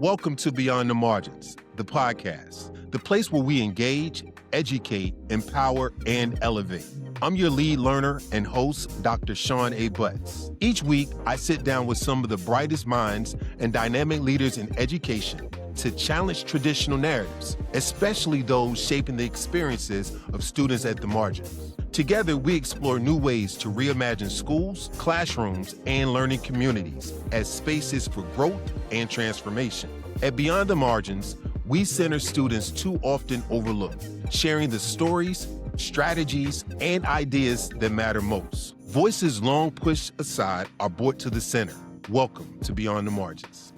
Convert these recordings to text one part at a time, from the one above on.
Welcome to Beyond the Margins, the podcast, the place where we engage, educate, empower, and elevate. I'm your lead learner and host, Dr. Sohn A. Each week, I sit down with some of the brightest minds and dynamic leaders in education to challenge traditional narratives, especially those shaping the experiences of students at the margins. Together, we explore new ways to reimagine schools, classrooms, and learning communities as spaces for growth and transformation. At Beyond the Margins, we center students too often overlooked, sharing the stories, strategies, and ideas that matter most. Voices long pushed aside are brought to the center. Welcome to Beyond the Margins.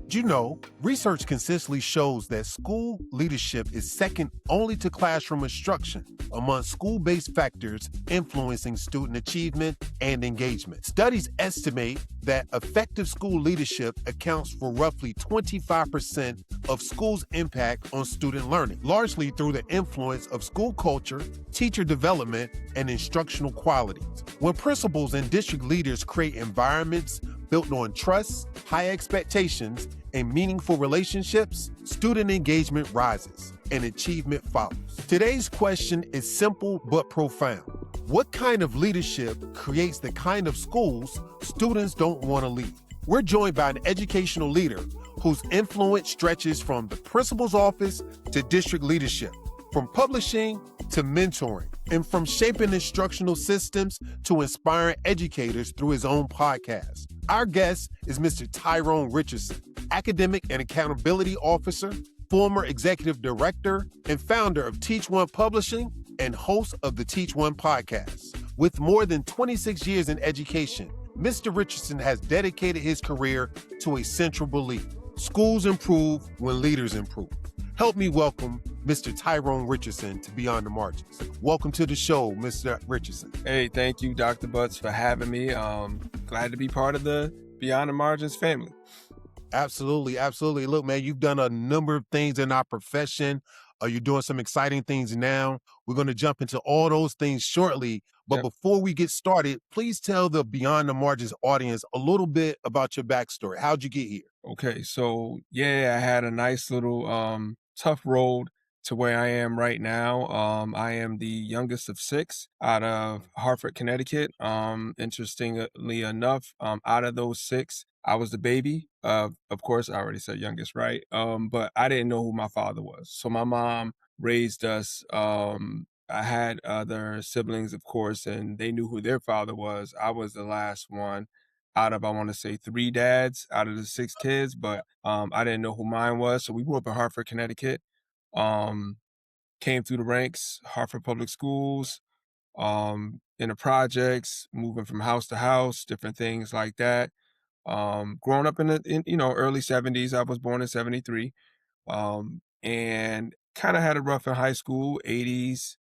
You know, research consistently shows that school leadership is second only to classroom instruction among school-based factors influencing student achievement and engagement. Studies estimate that effective school leadership accounts for roughly 25% of schools' impact on student learning, largely through the influence of school culture, teacher development, and instructional qualities. When principals and district leaders create environments built on trust, high expectations, and meaningful relationships, student engagement rises and achievement follows. Today's question is simple but profound. What kind of leadership creates the kind of schools students don't want to leave? We're joined by an educational leader whose influence stretches from the principal's office to district leadership, from publishing to mentoring, and from shaping instructional systems to inspiring educators through his own podcast. Our guest is Mr. Tyrone Richardson, academic and accountability officer, former executive director, and founder of Teach One Publishing and host of the Teach One podcast. With more than 26 years in education, Mr. Richardson has dedicated his career to a central belief: schools improve when leaders improve. Help me welcome Mr. Tyrone Richardson to Beyond the Margins. Welcome to the show, Mr. Richardson. Hey, thank you, Dr. Butts, for having me. Glad to be part of the Beyond the Margins family. Absolutely, absolutely. Look, man, you've done a number of things in our profession. You're doing some exciting things now. We're going to jump into all those things shortly. But before we get started, please tell the Beyond the Margins audience a little bit about your backstory. How'd you get here? Okay, so I had a nice little tough road to where I am right now. I am the youngest of 6 out of Hartford, Connecticut. Interestingly enough, out of those 6, I was the baby. Of course, I already said youngest, right? But I didn't know who my father was. So my mom raised us. I had other siblings, of course, and they knew who their father was. I was the last one out of, I want to say, 3 dads out of the 6 kids, but I didn't know who mine was. So we grew up in Hartford, Connecticut. Came through the ranks, Hartford Public Schools, in the projects, moving from house to house, different things like that. Growing up in early 70s, I was born in 73, and kind of had a rough in high school, 80s,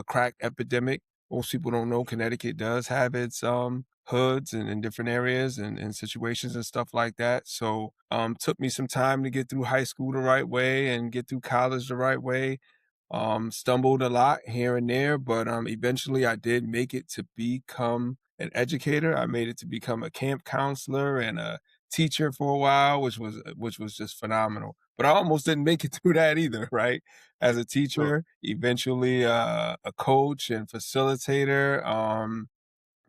crack epidemic. Most people don't know Connecticut does have its hoods and in different areas and situations and stuff like that. So took me some time to get through high school the right way and get through college the right way. Stumbled a lot here and there, but eventually I did make it to become an educator. I made it to become a camp counselor and a teacher for a while, which was just phenomenal. But I almost didn't make it through that either, right? As a teacher, eventually a coach and facilitator.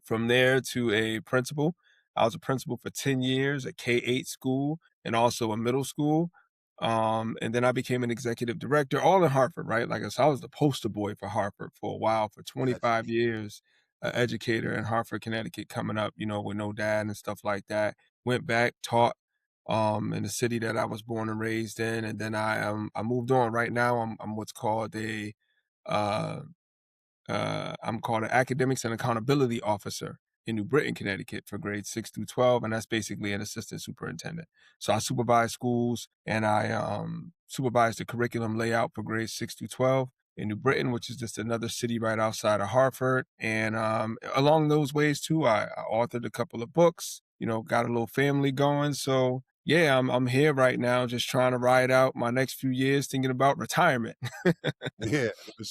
From there to a principal. I was a principal for 10 years at K-8 school and also a middle school. And then I became an executive director, all in Hartford, right? Like I said, I was the poster boy for Hartford for a while, for 25 years, educator in Hartford, Connecticut, coming up, with no dad and stuff like that. Went back, taught in the city that I was born and raised in. And then I moved on. Right now, I'm what's called I'm called an academics and accountability officer in New Britain, Connecticut for grades 6 through 12. And that's basically an assistant superintendent. So I supervise schools and I supervise the curriculum layout for grades 6 through 12 in New Britain, which is just another city right outside of Hartford. And along those ways too, I authored a couple of books, got a little family going. So yeah, I'm here right now just trying to ride out my next few years thinking about retirement. Yeah, for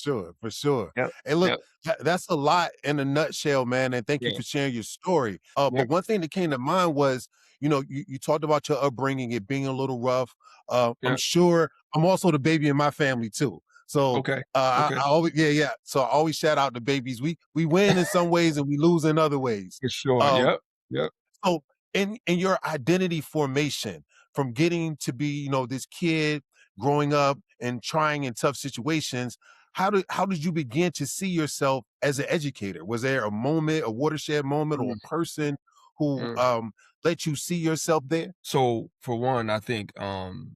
sure. Yep. And look, Yep. that's a lot in a nutshell, man. And thank you Yeah. for sharing your story. Yeah. But one thing that came to mind was, you talked about your upbringing, it being a little rough. I'm Yeah. sure I'm also the baby in my family too. So Okay. I Okay. always, yeah, yeah. So I always shout out the babies. We win in some ways and we lose in other ways. For sure. Um, Yep. Yep. so in your identity formation, from getting to be, this kid growing up and trying in tough situations, how did you begin to see yourself as an educator? Was there a moment, a watershed moment, or Mm, a person who mm. let you see yourself there? So for one, I think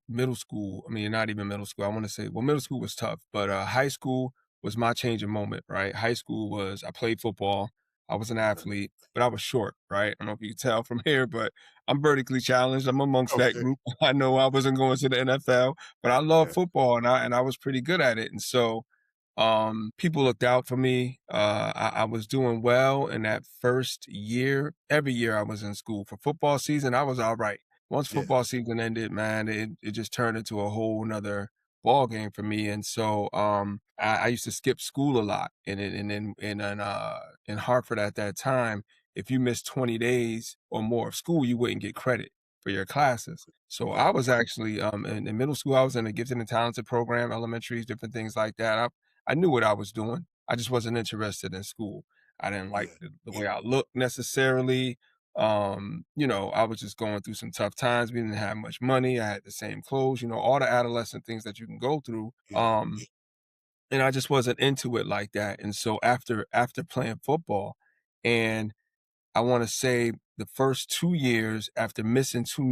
middle school, I mean not even middle school. I want to say well middle school was tough, but high school was my changing moment, right? High school was I played football, I was an athlete, but I was short, right? I don't know if you can tell from here, but I'm vertically challenged. I'm amongst that Okay. group. I know I wasn't going to the NFL, but I love Yeah. football and I was pretty good at it. And so people looked out for me. I was doing well in that first year. Every year I was in school. For football season, I was all right. Once Yeah. football season ended, man, it just turned into a whole nother ball game for me. And so I used to skip school a lot. In Hartford at that time, if you missed 20 days or more of school, you wouldn't get credit for your classes. So I Wow. was actually in middle school, I was in a gifted and talented program, elementaries, different things like that. I knew what I was doing. I just wasn't interested in school. I didn't like Yeah. the way I looked necessarily. I was just going through some tough times. We didn't have much money. I had the same clothes, all the adolescent things that you can go through. Yeah. And I just wasn't into it like that. And so after playing football, and I want to say the first 2 years after missing too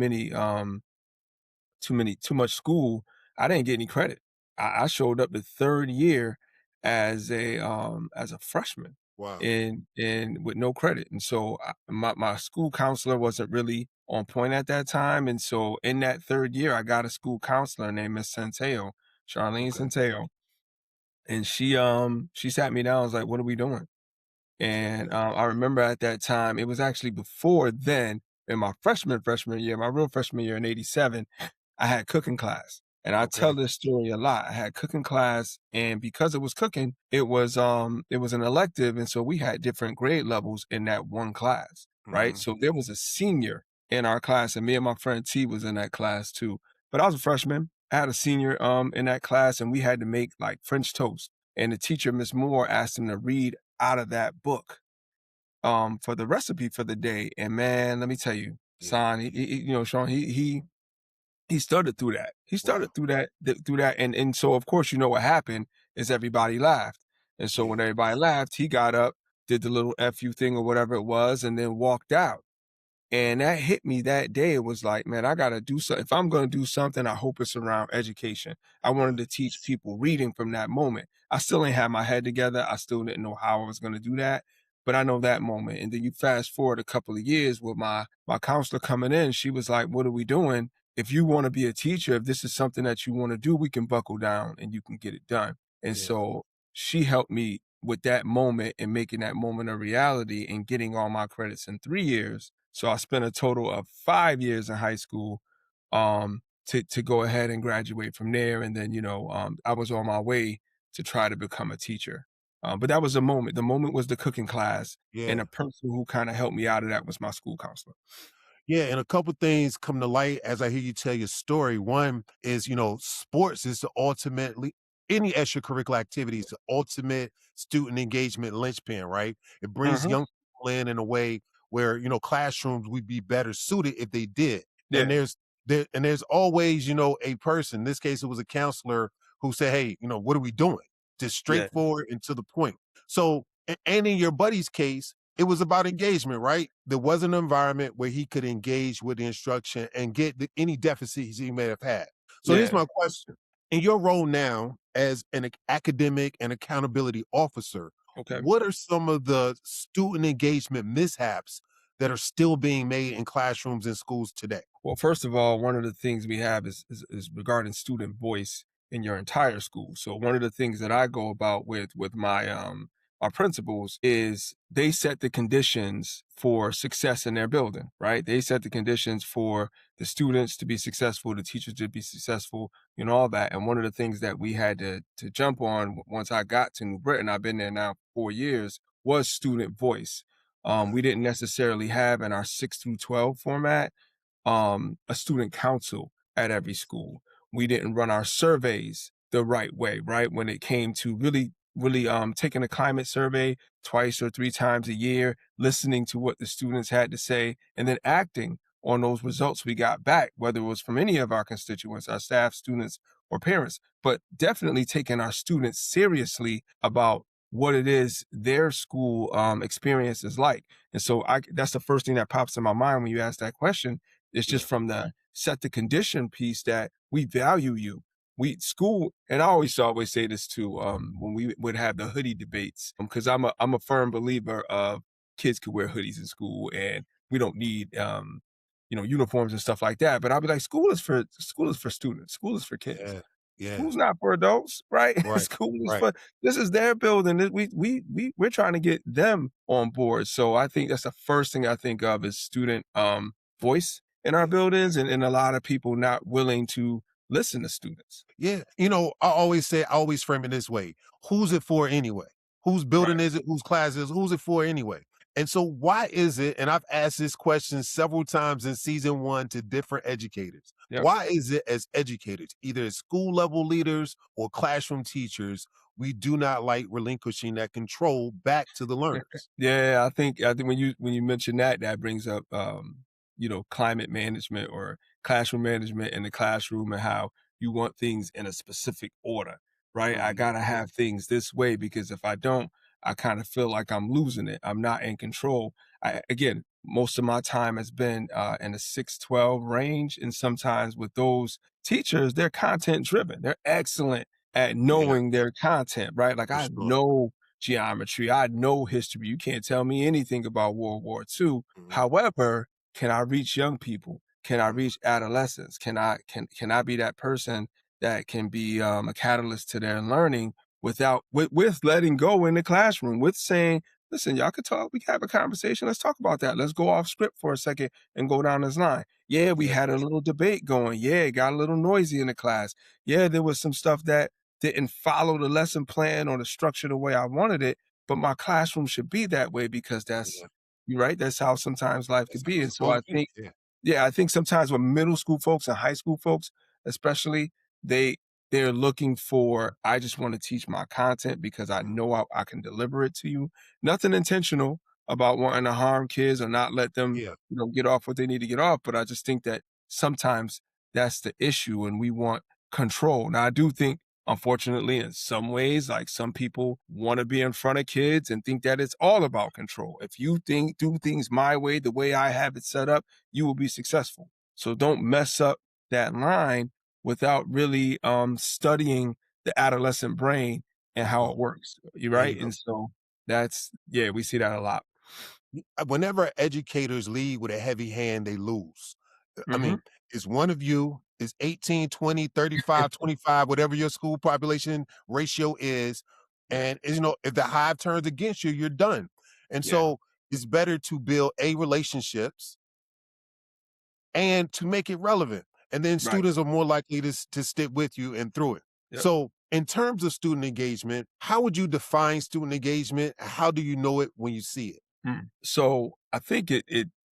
much school, I didn't get any credit. I showed up the third year as a freshman Wow. and with no credit. And so my school counselor wasn't really on point at that time. And so in that third year, I got a school counselor named Miss Centeo, Charlene Okay. Centeo. And she sat me down. I was like, what are we doing? Okay. And I remember at that time, it was actually before then, in my freshman year, my real freshman year in '87, I had cooking class. And I tell Okay. this story a lot. I had cooking class, and because it was cooking, it was an elective, and so we had different grade levels in that one class, right? Hmm. So there was a senior in our class, and me and my friend T was in that class too. But I was a freshman. I had a senior in that class, and we had to make like French toast. And the teacher, Miss Moore, asked him to read out of that book for the recipe for the day. And man, let me tell you, Yeah. Son, Sean, he started through that. He Wow. started through that, and so of course, what happened is everybody laughed, and so Yeah. when everybody laughed, he got up, did the little fu thing or whatever it was, and then walked out. And that hit me that day. It was like, man, I gotta do something. If I'm gonna do something, I hope it's around education. I Yeah. wanted to teach people reading from that moment. I still ain't had my head together. I still didn't know how I was gonna do that. But I know that moment. And then you fast forward a couple of years with my counselor coming in, she was like, what are we doing? If you want to be a teacher, if this is something that you want to do, we can buckle down and you can get it done. And Yeah. so she helped me with that moment and making that moment a reality and getting all my credits in 3 years. So I spent a total of 5 years in high school to go ahead and graduate from there. And then, I was on my way to try to become a teacher. But that was the moment. The moment was the cooking class. And Yeah. the person who kind of helped me out of that was my school counselor. Yeah, and a couple things come to light as I hear you tell your story. One is, sports is the ultimately any extracurricular activity is the ultimate student engagement linchpin, right? It brings Hmm. young people in a way where, classrooms would be better suited if they did. And Yeah. there's always, a person, in this case it was a counselor who said, "Hey, what are we doing?" Just Yeah. straightforward and to the point. So, and in your buddy's case, it was about engagement, right? There was an environment where he could engage with the instruction and get any deficits he may have had. So here's Yeah. my question. In your role now as an academic and accountability officer, Okay. what are some of the student engagement mishaps that are still being made in classrooms and schools today? Well, first of all, one of the things we have is regarding student voice in your entire school. So one of the things that I go about with my principals is they set the conditions for success in their building, right? They set the conditions for the students to be successful, the teachers to be successful, all that. And one of the things that we had to jump on once I got to New Britain, I've been there now 4 years, was student voice. Yeah. We didn't necessarily have in our 6 through 12 format a student council at every school. We didn't run our surveys the right way, right? When it came to really taking a climate survey twice or three times a year, listening to what the students had to say, and then acting on those results we got back, whether it was from any of our constituents, our staff, students, or parents, but definitely taking our students seriously about what it is their school experience is like. And so that's the first thing that pops in my mind when you ask that question. It's Yeah. just from the set the condition piece that we value you. We school, and I always say this too, when we would have the hoodie debates, because I'm a firm believer of kids could wear hoodies in school, and we don't need uniforms and stuff like that. But I'll be like, school is for students, school is for kids. Yeah. Yeah. School's not for adults, right? Right. School is Right. for this is their building. We're trying to get them on board. So I think that's the first thing I think of is student voice in our Yeah. buildings, and a lot of people not willing to listen to students. Yeah. I always frame it this way. Who's it for anyway? Whose building Right. is it? Whose class is it? Who's it for anyway? And so why is it, and I've asked this question several times in season one to different educators, Yep. why is it as educators, either as school level leaders or classroom teachers, we do not like relinquishing that control back to the learners? Yeah, I think when you mention that, that brings up climate management or classroom management in the classroom and how you want things in a specific order, right? I Mhm. gotta have things this way because if I don't, I kind of feel like I'm losing it. I'm not in control. Again, most of my time has been in the 6-12 range, and sometimes with those teachers, they're content driven. They're excellent at Yeah, knowing their content, right? Like for I sure. know geometry. I know history. You can't tell me anything about World War II. Mhm. However, can I reach young people? Can I Mhm. reach adolescents? Can I be that person that can be a catalyst to their learning with letting go in the classroom, with saying, listen, y'all could talk, we can have a conversation. Let's talk about that. Let's go off script for a second and go down this line. Yeah, we Yeah, had a little debate going. Yeah, it got a little noisy in the class. Yeah, there was some stuff that didn't follow the lesson plan or the structure the way I wanted it, but my classroom should be that way because yeah. you're right. That's how sometimes life That's could how be. it's And so supposed I to be. think, Yeah. yeah, I think sometimes with middle school folks and high school folks, especially, they they're looking for, I just want to teach my content because I Mhm. know I can deliver it to you. Nothing intentional about wanting to harm kids or not let them, Yeah. get off what they need to get off. But I just think that sometimes that's the issue and we want control. Now I do think, unfortunately, in some ways, like some people want to be in front of kids and think that it's all about control. If you do things my way, the way I have it set up, you will be successful. So don't mess up that line without really studying the adolescent brain and There you how go. it works. You're There you right. go. And so yeah, we see that a lot. Whenever educators lead with a heavy hand, they lose. I Hmm. mean, it's one of you, is 18, 20, 35, 25, whatever your school population ratio is. Yeah. And if the hive turns against you, you're done. And Yeah. so it's better to build relationships and to make it relevant. And then Right. students are more likely to stick with you and through it. Yep. So, in terms of student engagement, how would you define student engagement? How do you know it when you see it? So I think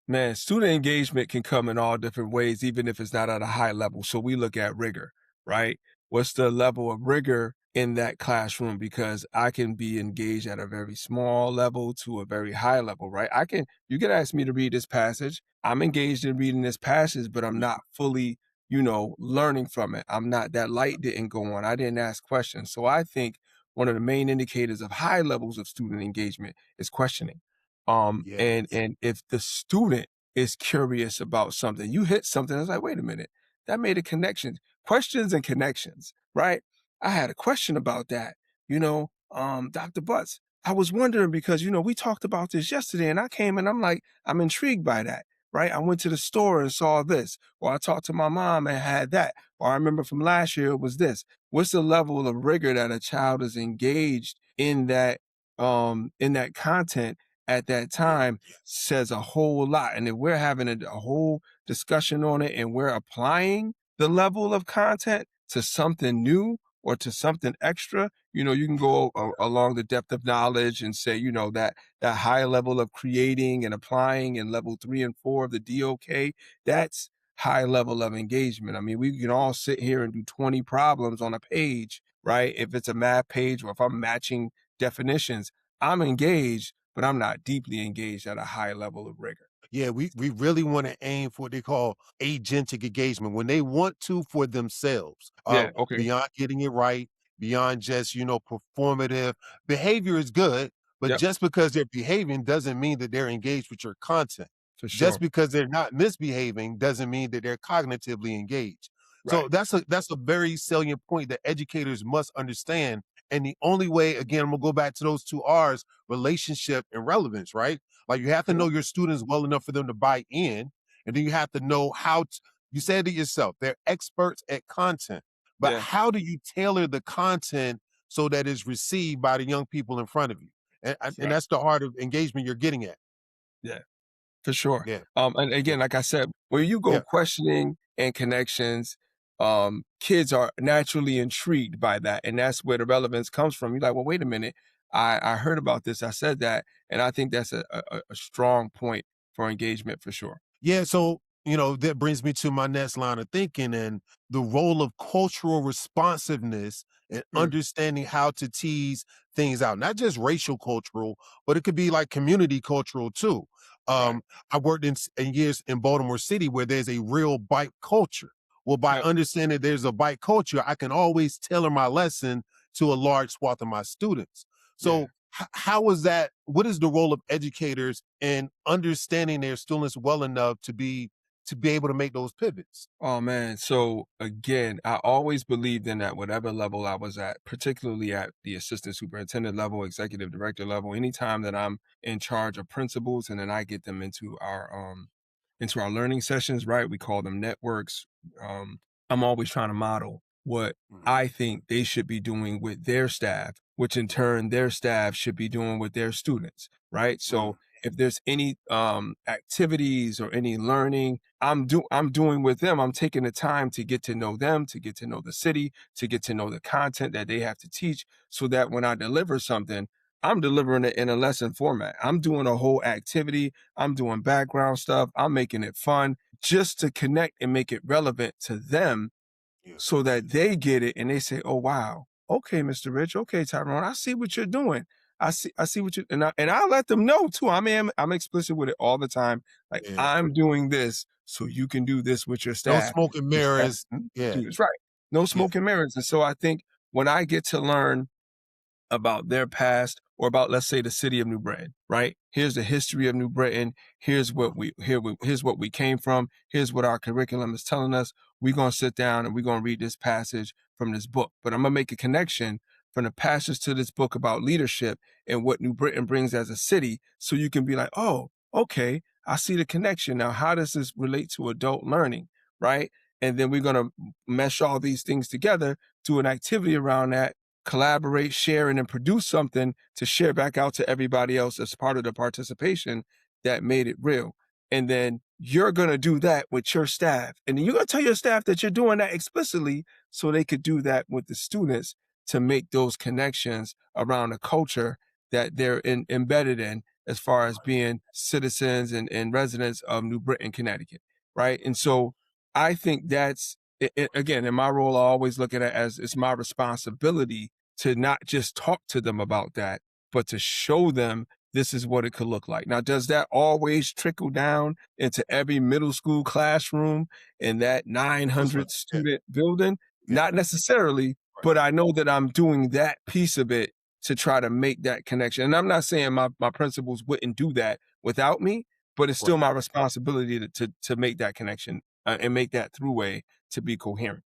man, student engagement can come in all different ways, even if it's not at a high level. So we look at rigor, right? What's the level of rigor in that classroom? Because I can be engaged at a very small level to a very high level, right? You can ask me to read this passage. I'm engaged in reading this passage, but I'm not fully, learning from it. I'm not, that light didn't go on. I didn't ask questions. So I think one of the main indicators of high levels of student engagement is questioning. Yeah. And if the student is curious about something, you hit something, it's like, wait a minute, that made a connection. Questions and connections, right? I had a question about that. Dr. Butts, I was wondering because, we talked about this yesterday and I came and I'm like, I'm intrigued by that, right? I went to the store and saw this, or I talked to my mom and had that, or I remember from last year it was this. What's the level of rigor that a child is engaged in that content at that Yeah. time says a whole lot. And if we're having a whole discussion on it and we're applying the level of content to something new or to something extra, you can go along the depth of knowledge and say, that high level of creating and applying in level 3 and 4 of the DOK, that's high level of engagement. I mean, we can all sit here and do 20 problems on a page, right? If it's a math page or if I'm matching definitions, I'm engaged, but I'm not deeply engaged at a high level of rigor. Yeah, we really want to aim for what they call agentic engagement when they want to for themselves, Yeah. Okay. beyond getting it right, beyond just, performative. Behavior is good, but Yep. just because they're behaving doesn't mean that they're engaged with your content. For Just sure. because they're not misbehaving doesn't mean that they're cognitively engaged. So Right. that's a very salient point that educators must understand. And the only way, again, I'm gonna go back to those two R's, relationship and relevance, right? Like you have to Yeah. know your students well enough for them to buy in, and then you have to know how to, you said it yourself, they're experts at content, but Yeah. how do you tailor the content so that it's received by the young people in front of you? And Right. that's the art of engagement you're getting at. Yeah. For sure. Yeah, And yeah, again, like I said, when you go yeah. questioning and connections, kids are naturally intrigued by that. And that's where the relevance comes from. You're like, well, wait a minute. I heard about this. I said that. And I think that's a strong point for engagement for sure. Yeah, so that brings me to my next line of thinking and the role of cultural responsiveness and Mm, understanding how to tease things out. Not just racial cultural, but it could be like community cultural too. right. Um, I worked in years in Baltimore City where there's a real bike culture. Well, by Yep. understanding there's a bike culture, I can always tailor my lesson to a large swath of my students. Yeah. So how is that? What is the role of educators in understanding their students well enough to be able to make those pivots? Oh man. So again, I always believed in at whatever level I was at, particularly at the assistant superintendent level, executive director level, anytime that I'm in charge of principals and then I get them into our learning sessions, right? We call them networks. Um, I'm always trying to model what Mhm. I think they should be doing with their staff, which in turn their staff should be doing with their students, right? Mm. So if there's any activities or any learning I'm doing with them, I'm taking the time to get to know them, to get to know the city, to get to know the content that they have to teach, so that when I deliver something, I'm delivering it in a lesson format. I'm doing a whole activity, I'm doing background stuff, I'm making it fun just to connect and make it relevant to them Yeah. so that they get it and they say, "Oh wow, okay, Mr. Rich, okay, Tyrone, I see what you're doing. I see what you," and I let them know too. I'm explicit with it all the time. Like Yeah. I'm doing this so you can do this with your No staff. smoke and Your staff mirrors. Yeah. do this right. No Yeah. smoke and mirrors. And so I think when I get to learn about their past or about, let's say, the city of New Britain, right? Here's the history of New Britain. Here's what we came from. Here's what our curriculum is telling us. We're gonna sit down and we're gonna read this passage from this book. But I'm gonna make a connection from the passage to this book about leadership and what New Britain brings as a city. So you can be like, oh, okay, I see the connection. Now, how does this relate to adult learning? Right. And then we're gonna mesh all these things together, do an activity around that, collaborate, share, and then produce something to share back out to everybody else as part of the participation that made it real. And then you're going to do that with your staff. And then you're going to tell your staff that you're doing that explicitly so they could do that with the students to make those connections around the culture that embedded in as far as being citizens and residents of New Britain, Connecticut. Right. And so I think that's again, in my role, I always look at it as it's my responsibility to not just talk to them about that, but to show them this is what it could look like. Now, does that always trickle down into every middle school classroom in that Who's right? 900 Yeah. student building? Yeah. Not necessarily, Right. but I know that I'm doing that piece of it to try to make that connection. And I'm not saying my principals wouldn't do that without me, but it's still Right. my responsibility to make that connection and make that throughway to be coherent.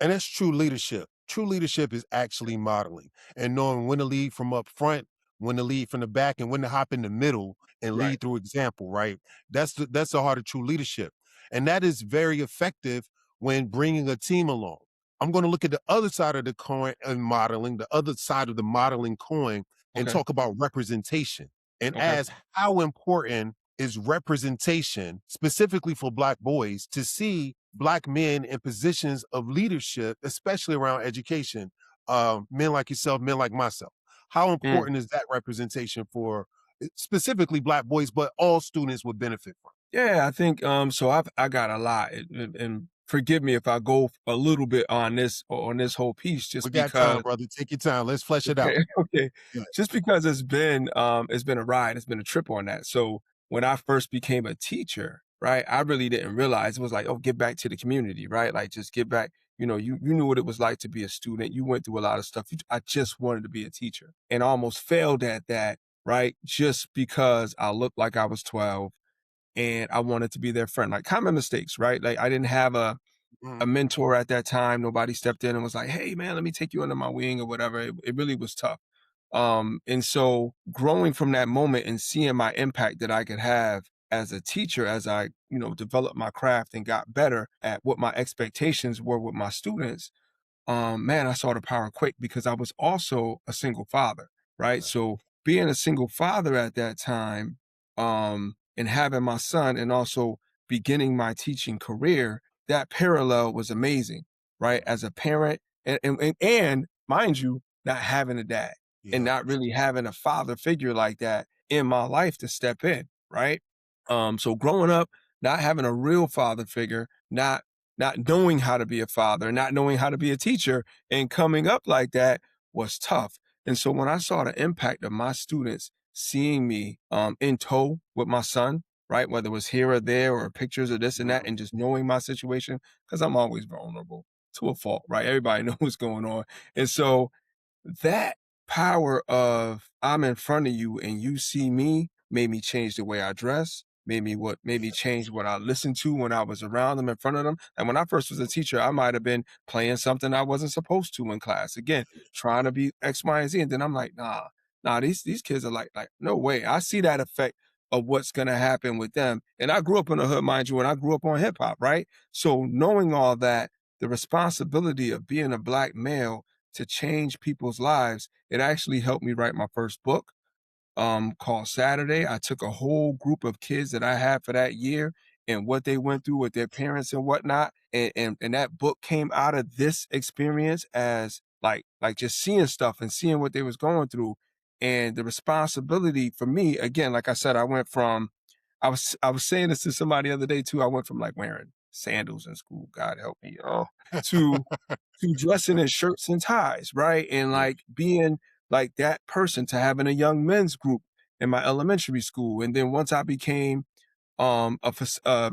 And that's true leadership. True leadership is actually modeling and knowing when to lead from up front, when to lead from the back, and when to hop in the middle and Right. lead through example, right? That's the heart of true leadership. And that is very effective when bringing a team along. I'm going to look at the other side of the coin and modeling, the other side of the modeling coin, and Okay. talk about representation and Okay. as how important is representation, specifically for Black boys, to see Black men in positions of leadership, especially around education, men like yourself, men like myself. How Mm. important is that representation for specifically Black boys, but all students would benefit from? Yeah, I think, so I got a lot, and forgive me if I go a little bit on this whole piece We just got time, because. brother. Take your time. Let's flesh it out. Okay, okay. Yeah. Just because it's been a ride, it's been a trip on that. So when I first became a teacher, right, I really didn't realize it was like, oh, get back to the community, right? Like just get back. You knew what it was like to be a student. You went through a lot of stuff. I just wanted to be a teacher and almost failed at that, right? Just because I looked like I was 12 and I wanted to be their friend. Like common mistakes, right? Like I didn't have a Mhm. mentor at that time. Nobody stepped in and was like, "Hey, man, let me take you under my wing" or whatever. It really was tough. And so growing from that moment and seeing my impact that I could have as a teacher, as I, developed my craft and got better at what my expectations were with my students, man, I saw the power quick because I was also a single father, right? Okay. So being a single father at that time, and having my son and also beginning my teaching career, that parallel was amazing, right? As a parent and mind you, not having a dad and Yeah. not really having a father figure like that in my life to step in, right? So growing up, not having a real father figure, not knowing how to be a father, not knowing how to be a teacher, and coming up like that was tough. And so when I saw the impact of my students seeing me in tow with my son, right, whether it was here or there or pictures of this and that, Mhm. and just knowing my situation, because I'm always vulnerable to a fault, right? Everybody knows what's going on. And so that power of I'm in front of you and you see me made me change the way I dress, made me change what I listened to when I was around them in front of them. And when I first was a teacher, I might have been playing something I wasn't supposed to in class. Again, trying to be X, Y, and Z. And then I'm like, nah, these kids are like, no way. I see that effect of what's gonna happen with them. And I grew up in the hood, mind you, and I grew up on hip hop, right? So knowing all that, the responsibility of being a black male to change people's lives, it actually helped me write my first book called Saturday. I took a whole group of kids that I had for that year and what they went through with their parents and whatnot. And that book came out of this experience as like just seeing stuff and seeing what they was going through. And the responsibility for me, again, like I said, I was saying this to somebody the other day too. I went from like wearing sandals in school, God help me, to dressing in shirts and ties, right? And Yeah. like being like that person to having a young men's group in my elementary school. And then once I became a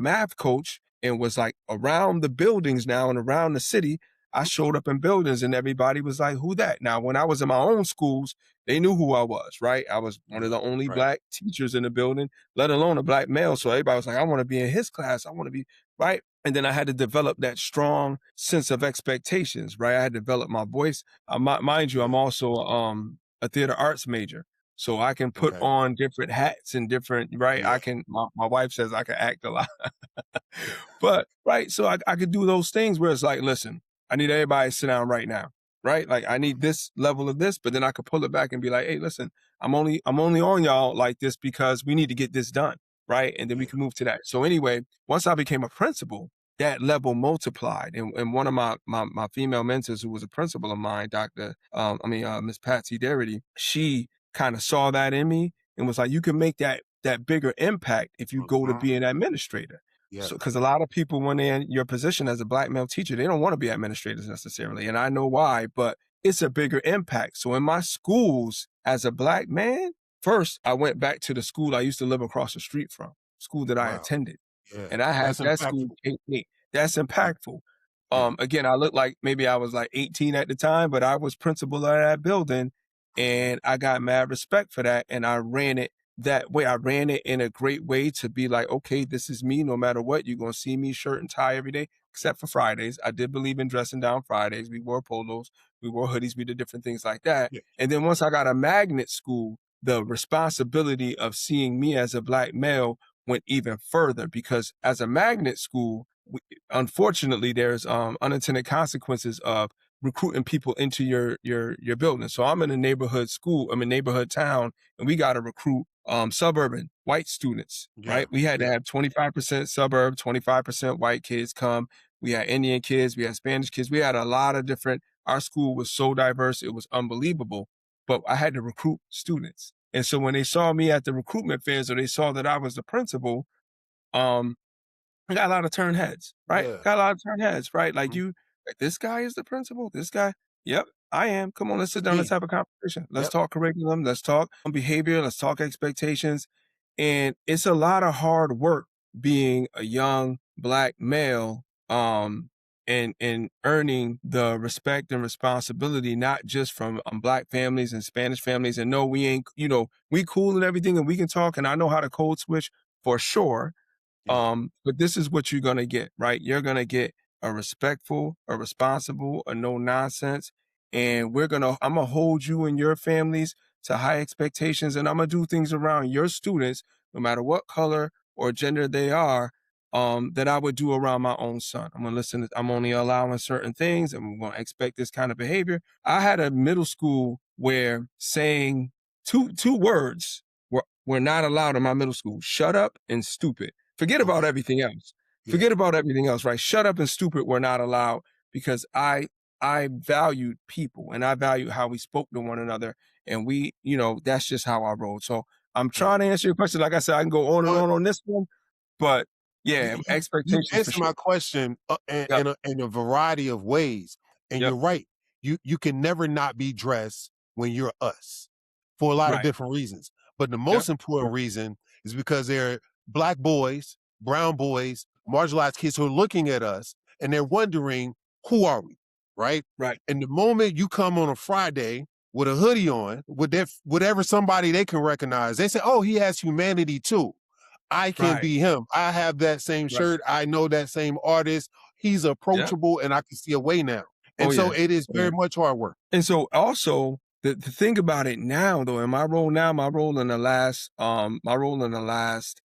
math coach and was like around the buildings now and around the city, I showed up in buildings and everybody was like, who that? Now, when I was in my own schools, they knew who I was, right? I was one of Yeah. the only Right. black teachers in the building, let alone a black male. So everybody was like, I want to be in his class. I want to be, right? And then I had to develop that strong sense of expectations, right? I had to develop my voice. Mind you, I'm Yeah. also a theater arts major. So I can put Okay. on different hats and different, right? Yeah. My wife says I can act a lot. But right, so I could do those things where it's like, listen, I need everybody to sit down right now, right? Like I need this level of this, but then I could pull it back and be like, hey, listen, I'm only on y'all like this because we need to get this done, right? And then we Yeah. can move to that. So anyway, once I became a principal, that level multiplied. And one of my female mentors who was a principal of mine, Miss Patsy Darity, she kind of saw that in me and was like, you can make that bigger impact if you go to Mhm. be an administrator. So, Yes. because a lot of people, when they're in your position as a black male teacher, they don't want to be administrators necessarily. And I know why, but it's a bigger impact. So, in my schools as a black man, first, I went back to the school I used to live across the street from, school that I Wow. attended. Yeah. And I had That's that school. impactful. That's Yeah. impactful. Yeah. Again, I looked like maybe I was like 18 at the time, but I was principal of that building Mhm. and I got mad respect for that. And I ran it that way. I ran it in a great way to be like, okay, this is me. No matter what, you're going to see me shirt and tie every day, except for Fridays. I did believe in dressing down Fridays. We wore polos, we wore hoodies, we did different things like that. Yeah. And then once I got a magnet school, the responsibility of seeing me as a black male went even further because as a magnet school, unfortunately, there's unintended consequences of recruiting people into your building. So I'm in a neighborhood school, I'm in a neighborhood town, and we got to recruit suburban white students, Yeah. right? We had to Yeah. have 25% suburb, 25% white kids come. We had Indian kids, we had Spanish kids, we had a lot of different. Our school was so diverse, it was unbelievable. But I had to recruit students. And so when they saw me at the recruitment fairs or they saw that I was the principal, I got a lot of turned heads, right? Yeah. Got a lot of turned heads, right? Like Mhm. like, this guy is the principal. This guy, yep, I am. Come on, let's sit That's down. Let's me. have a conversation. Let's Yep. talk curriculum. Let's talk behavior. Let's talk expectations. And it's a lot of hard work being a young Black male, and earning the respect and responsibility, not just from Black families and Spanish families. And no, we ain't, we cool and everything, and we can talk. And I know how to code switch for sure. Yeah. But this is what you're gonna get, right? You're gonna get a respectful, a responsible, a no nonsense, and I'm gonna hold you and your families to high expectations, and I'm gonna do things around your students, no matter what color or gender they are, that I would do around my own son. I'm gonna listen. I'm only allowing certain things, and we're gonna expect this kind of behavior. I had a middle school where saying two words were not allowed in my middle school: shut up and stupid. Forget about Okay. everything else. Yeah. Forget about everything else, right? Shut up and stupid were not allowed because I valued people and I valued how we spoke to one another. And that's just how I rolled. So I'm Yeah. trying to answer your question. Like I said, I can go on and But on this one, but you yeah, you you expectations for answer sure. my question Yep, in a variety of ways, and yep, you're right. You can never not be dressed when you're us for a lot of right, different reasons. But the yep, most important reason is because they're Black boys, brown boys, marginalized kids who are looking at us and they're wondering, who are we, right? right, And the moment you come on a Friday with a hoodie on, with whatever somebody they can recognize, they say, "Oh, he has humanity too." I can right, be him. I have that same right. shirt. I know that same artist. He's Yep. approachable and I can see a way now. Oh And so yeah. it is Oh, yeah. very much hard work. And so also the thing about it now though, in my role now, my role in the last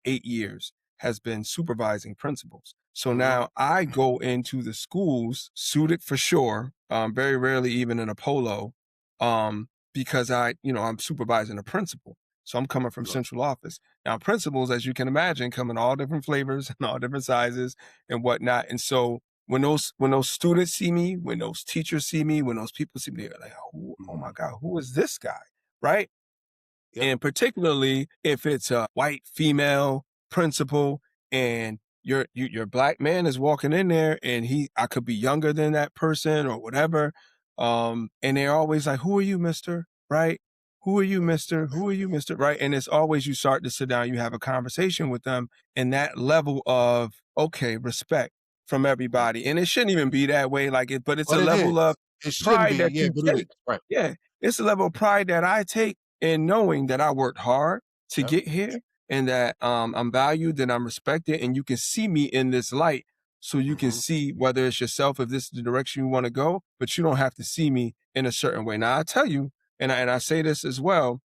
8 years has been supervising principals. So Mhm. now I go into the schools suited for sure, very rarely even in a polo, because I'm supervising a principal. So I'm coming from Right. central office. Now principals, as you can imagine, come in all different flavors and all different sizes and whatnot. And so when those students see me, when those teachers see me, when those people see me, they're like, oh my Mhm. God, who is this guy? Right? Yep. And particularly if it's a white female principal and your Black man is walking in there and I could be younger than that person or whatever. And they're always like, who are you, mister? Right? Who are you, Right. mister? Who are you, mister? Right? And it's always you start to sit down, you have a conversation with them, and that level of, okay, respect from Yeah. everybody. And it shouldn't even be that way, but it's But a it level is. of It shouldn't pride be. that Yeah, you but it is. take. Right. Yeah. It's a level of pride that I take in knowing that I worked hard to Yep. get here and that I'm valued, that I'm respected, and you can see me in this light. So you can Mhm. see whether it's yourself, if this is the direction you want to go, but you don't have to see me in a certain way. Now I tell you, and I say this as well,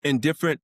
in different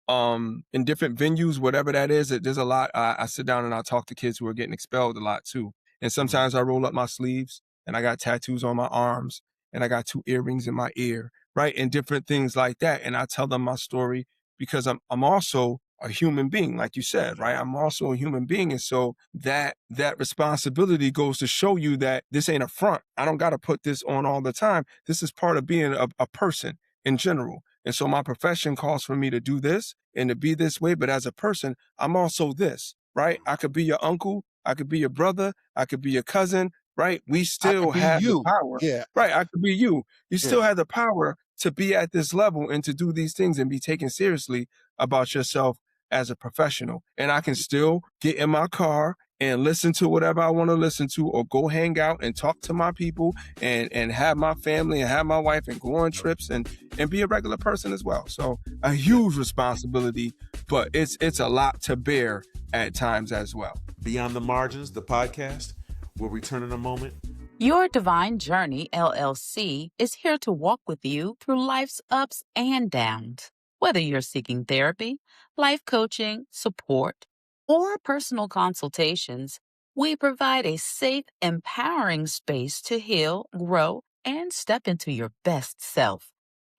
venues, whatever that is, there's a lot. I sit down and I talk to kids who are getting expelled a lot too. And Mhm. sometimes I roll up my sleeves and I got tattoos on my arms and I got 2 earrings in my ear, right? And different things like that. And I tell them my story because I'm also a human being, like you said, right? I'm also a human being. And so that responsibility goes to show you that this ain't a front. I don't got to put this on all the time. This is part of being a person in general. And so my profession calls for me to do this and to be this way. But as a person, I'm also this, right? I could be your uncle. I could be your brother. I could be your cousin, right? We I could still be have the you. power, Yeah. right? I could be you. You Yeah. still have the power to be at this level and to do these things and be taken seriously about yourself as a professional. And I can still get in my car and listen to whatever I want to listen to, or go hang out and talk to my people and have my family and have my wife and go on trips and be a regular person as well. So a Yeah. huge responsibility, but it's a lot to bear at times as well. Beyond the Margins, the podcast. We'll return in a moment. Your Divine Journey, LLC, is here to walk with you through life's ups and downs. Whether you're seeking therapy, life coaching, support, or personal consultations, we provide a safe, empowering space to heal, grow, and step into your best self.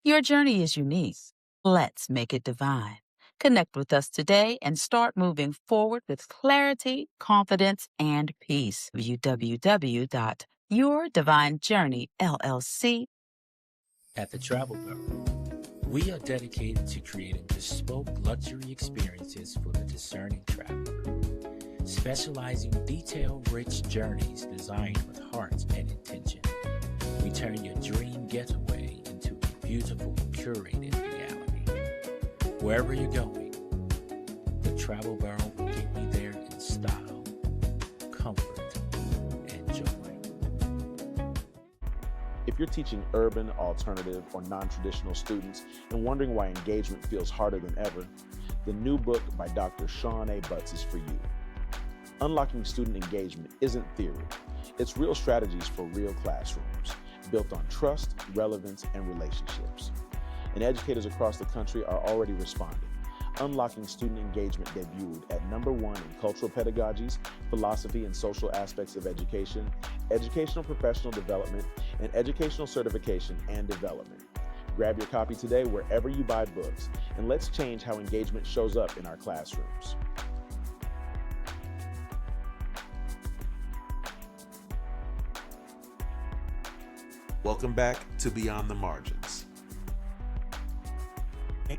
Your journey is unique. Let's make it divine. Connect with us today and start moving forward with clarity, confidence, and peace. www.yourdivinejourney.llc. At the Travel Bureau, we are dedicated to creating bespoke luxury experiences for the discerning traveler. specializing detail-rich journeys designed with heart and intention. We turn your dream getaway into a beautiful, curated reality. Wherever you're going, the Travel Barrel will get you there in style, comfort, and joy. If you're teaching urban, alternative, or non-traditional students and wondering why engagement feels harder than ever, the new book by Dr. Sohn A is for you. Unlocking Student Engagement isn't theory. It's real strategies for real classrooms, built on trust, relevance, and relationships. And educators across the country are already responding. Unlocking Student Engagement debuted at #1 in cultural pedagogies, philosophy and social aspects of education, educational professional development, and educational certification and development. Grab your copy today wherever you buy books, and let's change how engagement shows up in our classrooms. Welcome back to Beyond the Margins.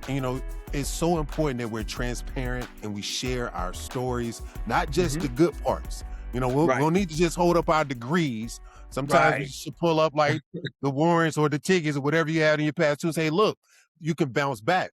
You know, it's so important that we're transparent and we share our stories, not just the good parts. You know, we'll need to just hold up our degrees. Sometimes we should pull up like the warrants or the tickets or whatever you had in your past and say, look, you can bounce back.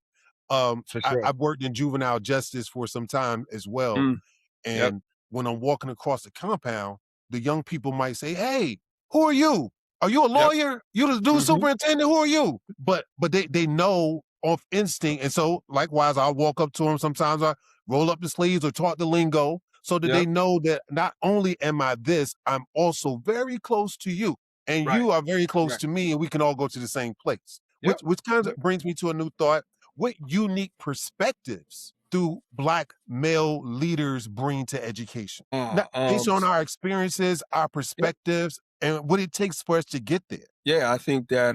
For sure. I've worked in juvenile justice for some time as well. And when I'm walking across the compound, the young people might say, hey, who are you? Are you a lawyer? You the new superintendent? Who are you? But they know off instinct. And so likewise, I'll walk up to them. Sometimes I roll up the sleeves or talk the lingo so that they know that not only am I this, I'm also very close to you. And you are very close to me, and we can all go to the same place. Which kind of brings me to a new thought. What unique perspectives do Black male leaders bring to education? Based on our experiences, our perspectives, and what it takes for us to get there. Yeah, I think that,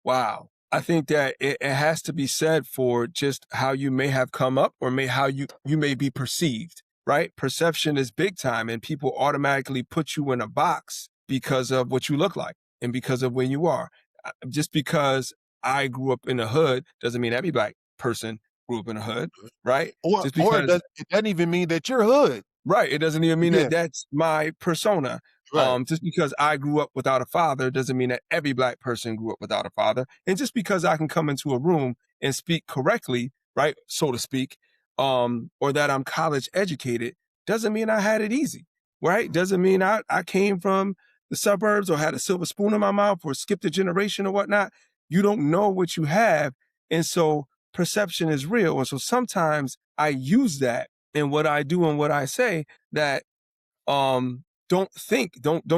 wow. I think that it has to be said for just how you may have come up or how you may be perceived, right? Perception is big time, and people automatically put you in a box because of what you look like and because of where you are. Just because I grew up in the hood doesn't mean every Black person grew up in the hood, right? Or Just because, it doesn't even mean that you're hood. right. It doesn't even mean that that's my persona. Just because I grew up without a father doesn't mean that every Black person grew up without a father. And just because I can come into a room and speak correctly, right, so to speak, or that I'm college educated, doesn't mean I had it easy, right? Doesn't mean I came from the suburbs or had a silver spoon in my mouth or skipped a generation or whatnot. You don't know what you have. And so perception is real. And so sometimes I use that in what I do and what I say, that don't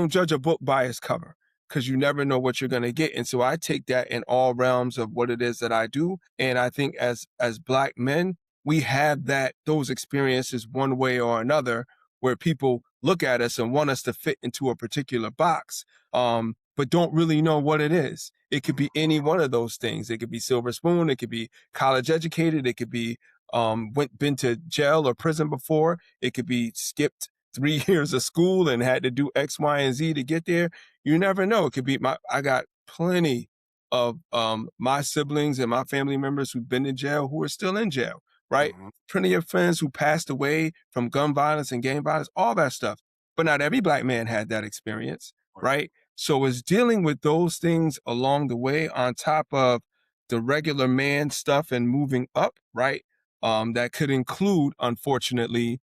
judge a book by its cover, because you never know what you're going to get. And so I take that in all realms of what it is that I do. And I think as Black men, we have those experiences one way or another, where people look at us and want us to fit into a particular box, but don't really know what it is. It could be any one of those things. It could be silver spoon. It could be college educated. It could be been to jail or prison before. It could be skipped 3 years of school and had to do X, Y, and Z to get there. You never know. It could be I got plenty of my siblings and my family members who've been in jail who are still in jail, right? Plenty of friends who passed away from gun violence and gang violence, all that stuff. But not every Black man had that experience, right? So it's dealing with those things along the way on top of the regular man stuff and moving up, right? That could include, unfortunately,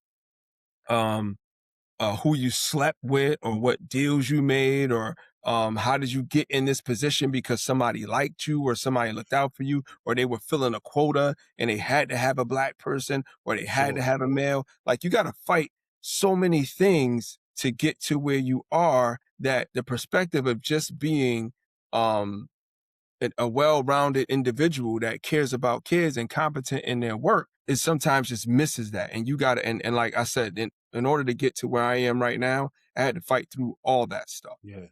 who you slept with or what deals you made, or how did you get in this position because somebody liked you or somebody looked out for you, or they were filling a quota and they had to have a Black person or they had to have a male. Like, you got to fight so many things to get to where you are, that the perspective of just being a well-rounded individual that cares about kids and competent in their work is sometimes just misses that. And you got to, and like I said, in order to get to where I am right now, I had to fight through all that stuff. Yeah.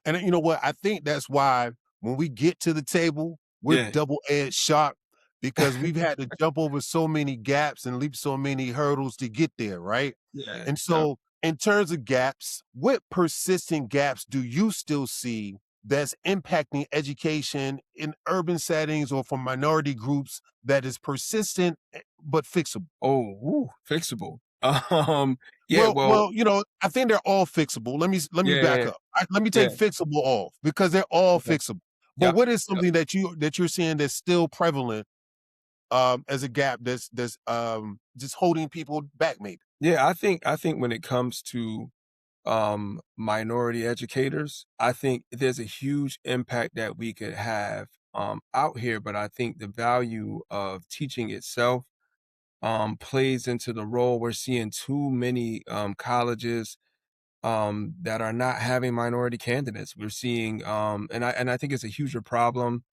And you know what? I think that's why when we get to the table, we're double-edged sharp, because we've had to jump over so many gaps and leap so many hurdles to get there, right? Yeah. And so in terms of gaps, what persistent gaps do you still see that's impacting education in urban settings or for minority groups that is persistent but fixable? Oh, fixable. Yeah, well, I think they're all fixable. Let me back yeah, up. Let me yeah, take fixable off because they're all okay. fixable. But Yep, what is yep. something that you're seeing that's still prevalent as a gap that's just holding people back, maybe? Yeah, I think when it comes to minority educators, I think there's a huge impact that we could have out here, but I think the value of teaching itself plays into the role. We're seeing too many colleges that are not having minority candidates. We're seeing, and I think it's a huger problem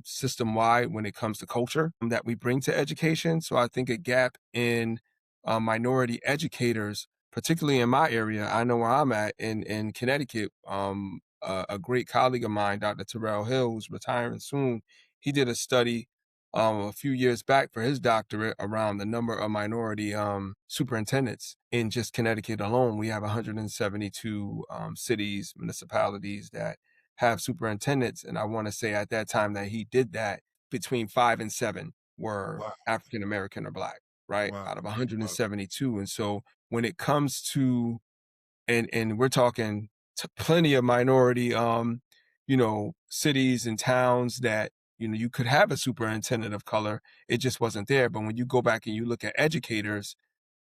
system wide when it comes to culture that we bring to education. So I think a gap in minority educators, particularly in my area, I know where I'm at in Connecticut. A great colleague of mine, Dr. Terrell Hill, who's retiring soon, he did a study a few years back for his doctorate around the number of minority superintendents in just Connecticut alone. We have 172 cities, municipalities that have superintendents. And I want to say at that time that he did that, between 5 and 7 were Wow, African American or Black, right? wow, Out of wow. 172. And so when it comes to, and we're talking plenty of minority, cities and towns that, you could have a superintendent of color. It just wasn't there. But when you go back and you look at educators,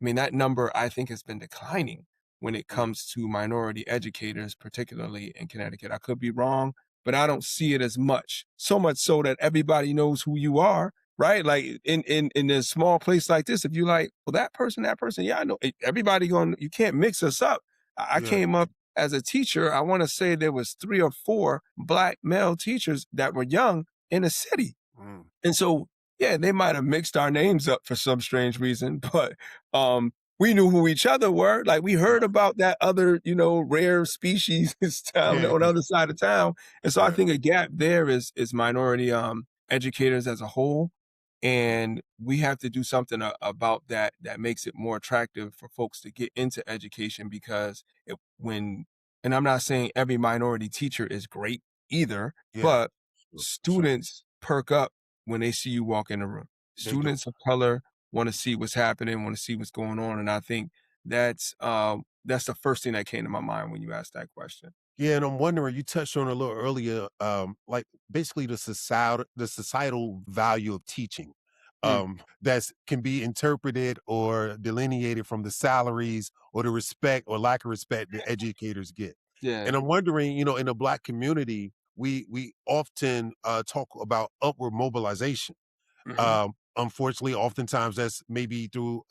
I mean, that number, I think, has been declining when it Mm, comes to minority educators, particularly in Connecticut. I could be wrong, but I don't see it as much. So much so that everybody knows who you are, right? Like in a small place like this, if you like, well, that person, yeah, I know. Everybody going, you can't mix us up. I yeah. came up as a teacher. I want to say there was 3 or 4 Black male teachers that were young in the city. Mm, And so, yeah, they might have mixed our names up for some strange reason, but we knew who each other were. Like we heard right. about that other, rare species on Yeah, the other side of town. And so I yeah. think a gap there is minority educators as a whole. And we have to do something about that makes it more attractive for folks to get into education because and I'm not saying every minority teacher is great either, Yeah, but sure. students perk up when they see you walk in the room. They do. Students of color want to see what's happening, want to see what's going on, and I think that's the first thing that came to my mind when you asked that question. Yeah, and I'm wondering, you touched on it a little earlier, like basically the societal value of teaching, Mm, that's can be interpreted or delineated from the salaries or the respect or lack of respect that educators get. yeah. And I'm wondering, in the Black community, we often talk about upward mobilization. Hmm. Unfortunately, oftentimes that's maybe through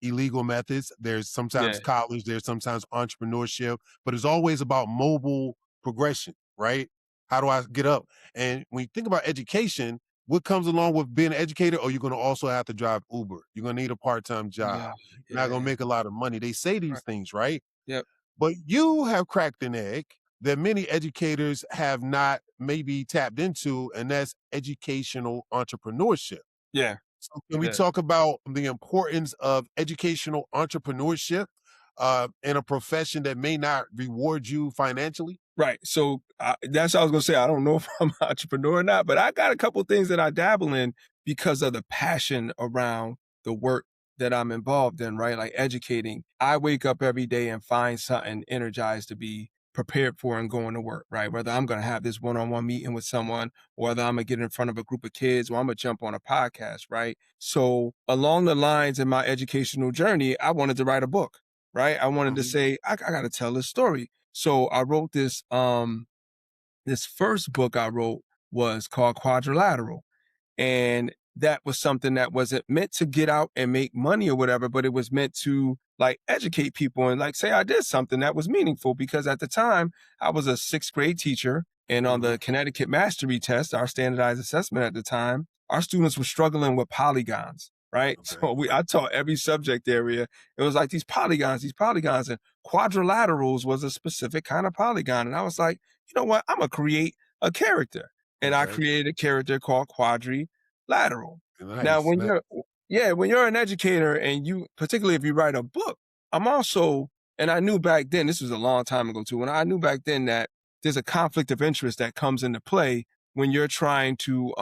illegal methods. There's Yeah. sometimes college, there's sometimes entrepreneurship, but it's always about mobile progression, right? How do I get up? And when you think about education, what comes along with being an educator? Or you're going to also have to drive Uber. You're going to need a part-time job. Yeah. You're not going to Yeah. make a lot of money. They say these Right. things, right? Yep. But you have cracked an egg that many educators have not maybe tapped into, and that's educational entrepreneurship. Yeah. So can we Yeah. talk about the importance of educational entrepreneurship in a profession that may not reward you financially? Right. So that's what I was gonna say. I don't know if I'm an entrepreneur or not, but I got a couple things that I dabble in because of the passion around the work that I'm involved in. Right, like educating. I wake up every day and find something energized to be prepared for and going to work. Right, whether I'm gonna have this one-on-one meeting with someone, or whether I'm gonna get in front of a group of kids, or I'm gonna jump on a podcast. Right. So along the lines in my educational journey, I wanted to write a book. Right. I wanted to Mhm. say I got to tell this story. So I wrote this first book I wrote was called Quadrilateral. And that was something that wasn't meant to get out and make money or whatever, but it was meant to like educate people and like say I did something that was meaningful because at the time I was a 6th grade teacher and on the Mhm. Connecticut mastery test, our standardized assessment at the time, our students were struggling with polygons, right? Okay. So I taught every subject area. It was like these polygons and quadrilaterals was a specific kind of polygon. And I was like, you know what? I'm gonna create a character. And I Okay. created a character called Quadrilateral. Now, Nice. when you're an educator and you, particularly if you write a book, I'm also, and I knew back then, this was a long time ago too, and I knew back then that there's a conflict of interest that comes into play when you're trying to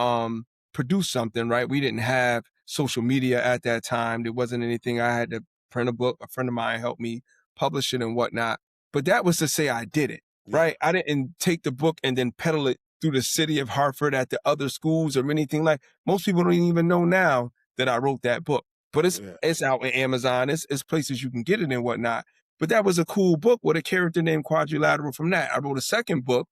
produce something, right? We didn't have social media at that time. There wasn't anything I had to print a book. A friend of mine helped me publish it and whatnot. But that was to say I did it, right? I didn't take the book and then peddle it through the city of Hartford at the other schools or anything like. Most people don't even know now that I wrote that book. But it's out in Amazon. It's places you can get it and whatnot. But that was a cool book with a character named Quadrilateral from that. I wrote a second book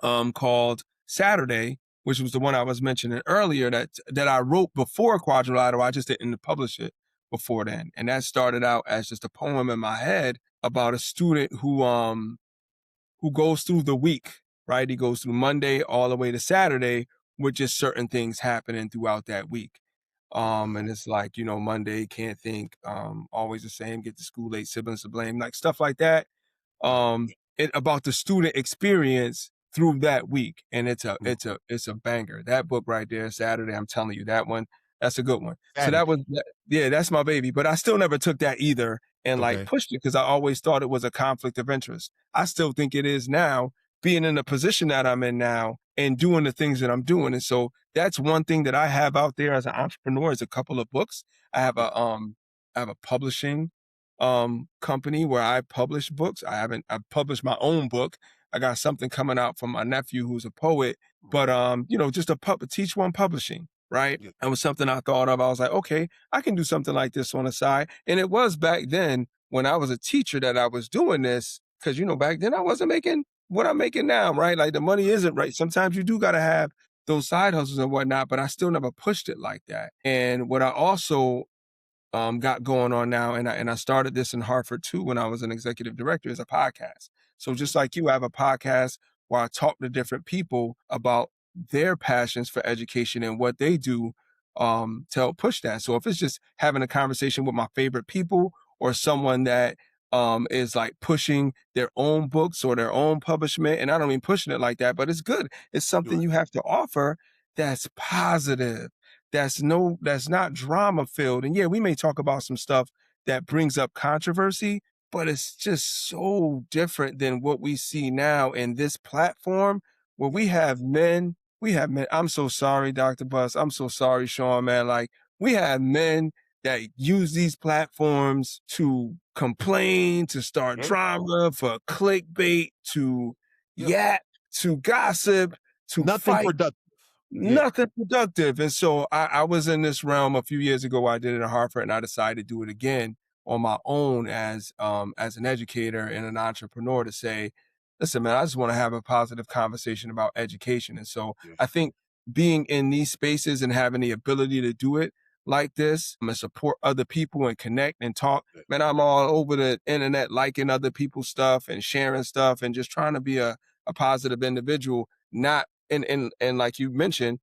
called Saturday, which was the one I was mentioning earlier that I wrote before Quadrilateral. I just didn't publish it before then. And that started out as just a poem in my head about a student who goes through the week, right? He goes through Monday all the way to Saturday with just certain things happening throughout that week. And it's like, Monday, can't think, always the same, get to school late, siblings to blame, like stuff like that. About the student experience through that week. And it's a banger. That book right there, Saturday, I'm telling you, that one, that's a good one. So that's my baby. But I still never took that either and pushed it because I always thought it was a conflict of interest. I still think it is now, being in the position that I'm in now and doing the things that I'm doing. And so that's one thing that I have out there as an entrepreneur is a couple of books. I have a publishing company where I publish books. I've published my own book. I got something coming out from my nephew who's a poet, but just Teach One Publishing, right? Yeah. That was something I thought of. I was like, okay, I can do something like this on the side. And it was back then when I was a teacher that I was doing this, because back then I wasn't making what I'm making now, right? Like the money isn't right. Sometimes you do got to have those side hustles and whatnot, but I still never pushed it like that. And what I also got going on now, and I started this in Hartford too when I was an executive director, is a podcast. So just like you, I have a podcast where I talk to different people about their passions for education and what they do to help push that. So if it's just having a conversation with my favorite people or someone that is like pushing their own books or their own publishment, and I don't mean pushing it like that, but it's good. It's something you have to offer that's positive. That's not drama filled. And yeah, we may talk about some stuff that brings up controversy, but it's just so different than what we see now in this platform where we have men. I'm so sorry, Dr. Bus. I'm so sorry, Sean, man. Like we have men that use these platforms to complain, to start drama, for clickbait, to yap, to gossip, to Nothing fight. productive. Nothing productive. And so I was in this realm a few years ago. I did it in Hartford, and I decided to do it again on my own as an educator and an entrepreneur to say, listen, man, I just want to have a positive conversation about education. And so I think being in these spaces and having the ability to do it like this and support other people and connect and talk, man, I'm all over the internet liking other people's stuff and sharing stuff and just trying to be a positive individual, not and like you mentioned,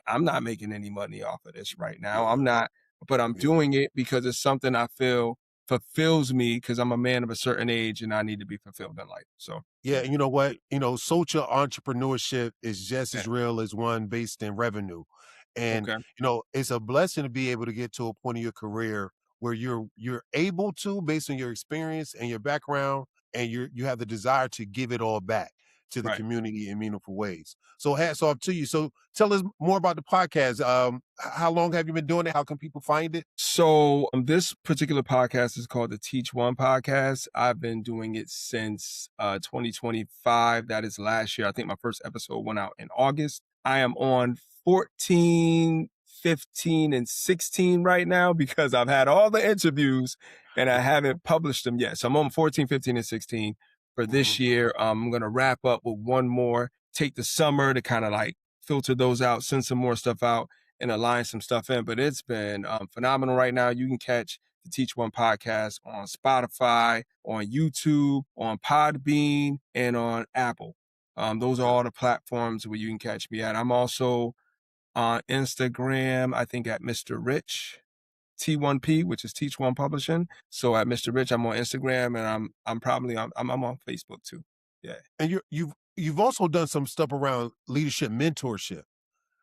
I'm not making any money off of this right now. I'm not, but I'm doing it because it's something I feel fulfills me because I'm a man of a certain age and I need to be fulfilled in life. So yeah, you know what? Social entrepreneurship is just as real as one based in revenue. And it's a blessing to be able to get to a point in your career where you're able to, based on your experience and your background, and you have the desire to give it all back to the community in meaningful ways. So hats off to you. So tell us more about the podcast. How long have you been doing it? How can people find it? So this particular podcast is called the Teach One Podcast. I've been doing it since 2025. That is last year. I think my first episode went out in August. I am on 14, 15, and 16 right now because I've had all the interviews and I haven't published them yet. So I'm on 14, 15, and 16 for this year. I'm going to wrap up with one more, take the summer to kind of like filter those out, send some more stuff out and align some stuff in. But it's been phenomenal right now. You can catch the Teach One podcast on Spotify, on YouTube, on Podbean, and on Apple. Those are all the platforms where you can catch me at. I'm also on Instagram, I think at Mr. Rich T1P, which is Teach One Publishing. So at Mr. Rich, I'm on Instagram, and I'm probably on Facebook too. Yeah. And you've also done some stuff around leadership mentorship.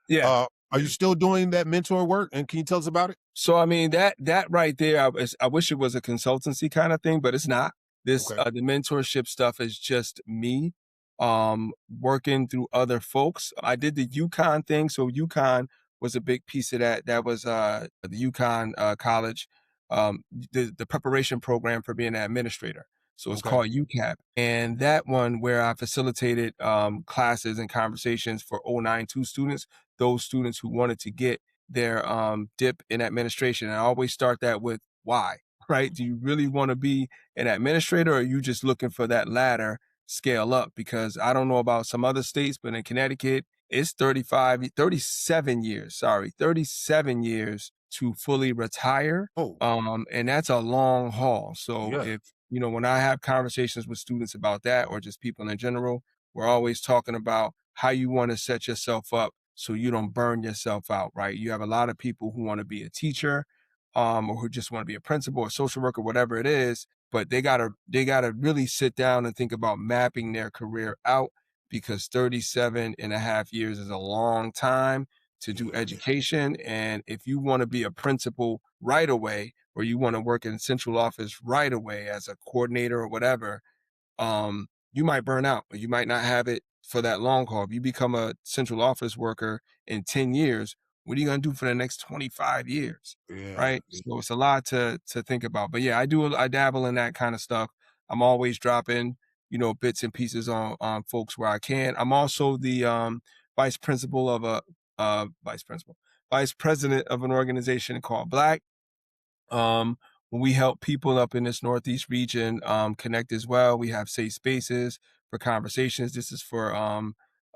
Yeah. Are you still doing that mentor work? And can you tell us about it? So I mean that right there, I wish it was a consultancy kind of thing, but it's not. This the mentorship stuff is just me working through other folks. I did the UConn thing, so UConn was a big piece of that. That was the UConn college the preparation program for being an administrator. So it's Okay. called UCAP. And that one where I facilitated classes and conversations for 092 students, those students who wanted to get their dip in administration. And I always start that with why, right? Do you really want to be an administrator, or are you just looking for that ladder scale up? Because I don't know about some other states, but in Connecticut, it's 37 years to fully retire. Oh. And that's a long haul. So Yeah. if, when I have conversations with students about that, or just people in general, we're always talking about how you want to set yourself up so you don't burn yourself out, right? You have a lot of people who want to be a teacher, or who just want to be a principal or social worker, whatever it is, but they gotta really sit down and think about mapping their career out, because 37 and a half years is a long time to do education. And if you want to be a principal right away, or you want to work in central office right away as a coordinator or whatever, you might burn out, or you might not have it for that long haul. If you become a central office worker in 10 years, what are you going to do for the next 25 years? Yeah. Right. So it's a lot to think about. But yeah, I dabble in that kind of stuff. I'm always dropping, bits and pieces on folks where I can. I'm also the vice president of an organization called Black. When we help people up in this Northeast region connect as well, we have safe spaces for conversations. This is for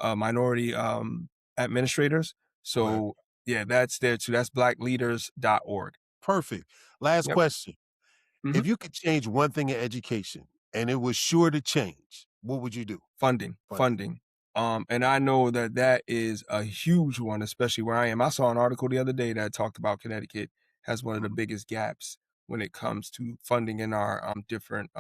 minority administrators. So yeah, that's there too. That's blackleaders.org. Perfect. Last Yep. question. Mhm. If you could change one thing in education and it was sure to change, what would you do? Funding. And I know that is a huge one, especially where I am. I saw an article the other day that talked about Connecticut has one of the biggest gaps when it comes to funding in our different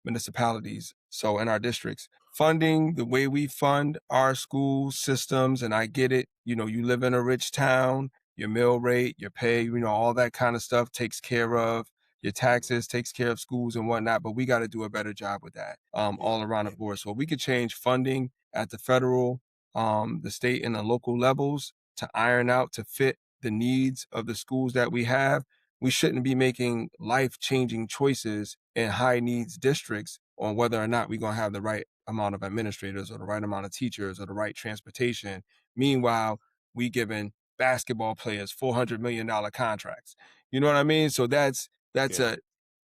municipalities. So in our districts, funding, the way we fund our school systems, and I get it, you live in a rich town, your mill rate, your pay, all that kind of stuff takes care of your taxes, takes care of schools and whatnot, but we got to do a better job with that all around the board. So we could change funding at the federal, the state, and the local levels to iron out, to fit the needs of the schools that we have. We shouldn't be making life-changing choices in high needs districts on whether or not we're going to have the right amount of administrators or the right amount of teachers or the right transportation. Meanwhile, we giving basketball players $400 million contracts. You know what I mean? So that's a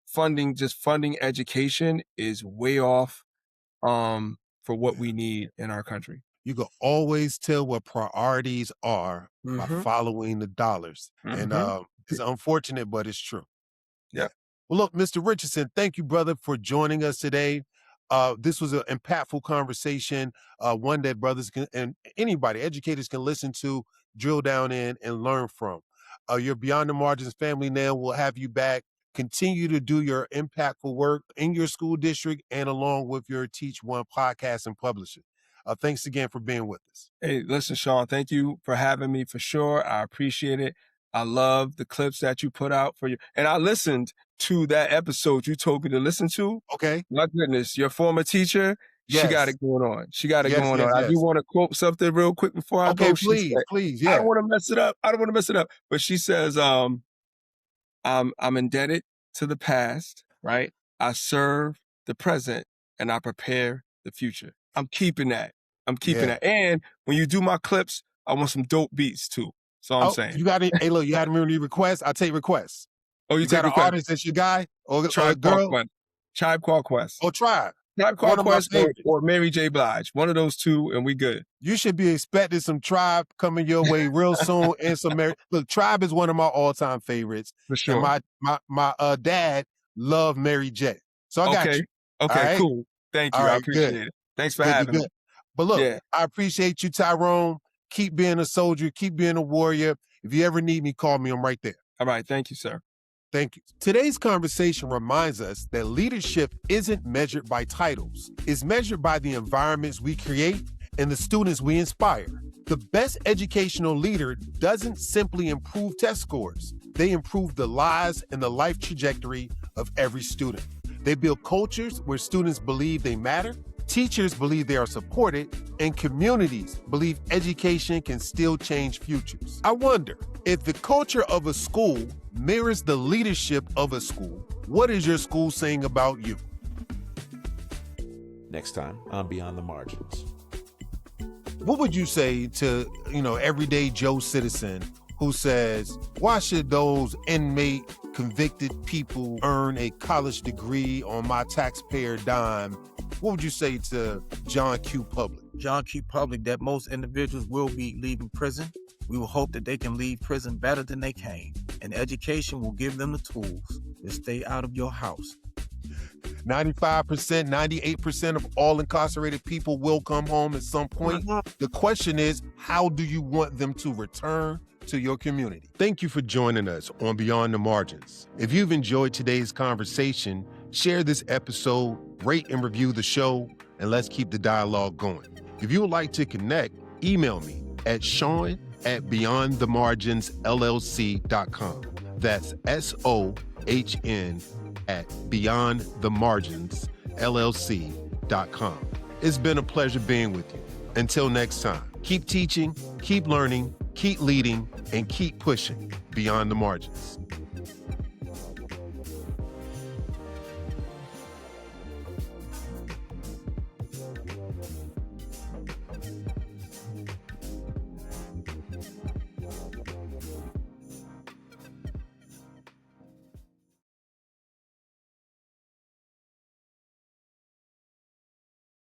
funding education is way off for what we need in our country. You can always tell what priorities are by following the dollars. And it's unfortunate, but it's true. Yeah. Well, look, Mr. Richardson, thank you, brother, for joining us today. This was an impactful conversation, one that brothers can, and anybody, educators can listen to, drill down in, and learn from. Your Beyond the Margins family now will have you back. Continue to do your impactful work in your school district and along with your Teach One podcast and publishing. Thanks again for being with us. Hey, listen, Sean, thank you for having me for sure. I appreciate it. I love the clips that you put out for you. And I listened to that episode you told me to listen to. Okay. My goodness, your former teacher, she got it going on. I do want to quote something real quick before I go. Please. Yeah. I don't want to mess it up. But she says, I'm indebted to the past, right? I serve the present and I prepare the future. I'm keeping that. That. And when you do my clips, I want some dope beats too. So I'm saying. You got it. Hey, look, you had any requests? I'll take requests. Oh, you take got an artist that's your guy or a girl? Tribe Called Quest. Oh, Tribe. Tribe Called Quest or Mary J. Blige. One of those two, and we good. You should be expecting some Tribe coming your way real soon, and some Mary. Look, Tribe is one of my all-time favorites. For sure. And my dad loved Mary J. So I got you. Okay, right? cool. Thank you. I appreciate it. Thanks for having me. But look, I appreciate you, Tyrone. Keep being a soldier. Keep being a warrior. If you ever need me, call me. I'm right there. All right. Thank you, sir. Thank you. Today's conversation reminds us that leadership isn't measured by titles. It's measured by the environments we create and the students we inspire. The best educational leader doesn't simply improve test scores. They improve the lives and the life trajectory of every student. They build cultures where students believe they matter, Teachers believe they are supported, and communities believe education can still change futures. I wonder, if the culture of a school mirrors the leadership of a school, what is your school saying about you? Next time on Beyond the Margins. What would you say to, everyday Joe citizen who says, why should those inmate convicted people earn a college degree on my taxpayer dime? What would you say to John Q. Public? John Q. Public, that most individuals will be leaving prison. We will hope that they can leave prison better than they came, and education will give them the tools to stay out of your house. 95%, 98% of all incarcerated people will come home at some point. The question is, how do you want them to return to your community? Thank you for joining us on Beyond the Margins. If you've enjoyed today's conversation, share this episode, rate and review the show, and let's keep the dialogue going. If you would like to connect, email me at Sohn@beyondthemarginsllc.com. That's SOHN@beyondthemarginsllc.com. It's been a pleasure being with you. Until next time, keep teaching, keep learning, keep leading, and keep pushing beyond the margins.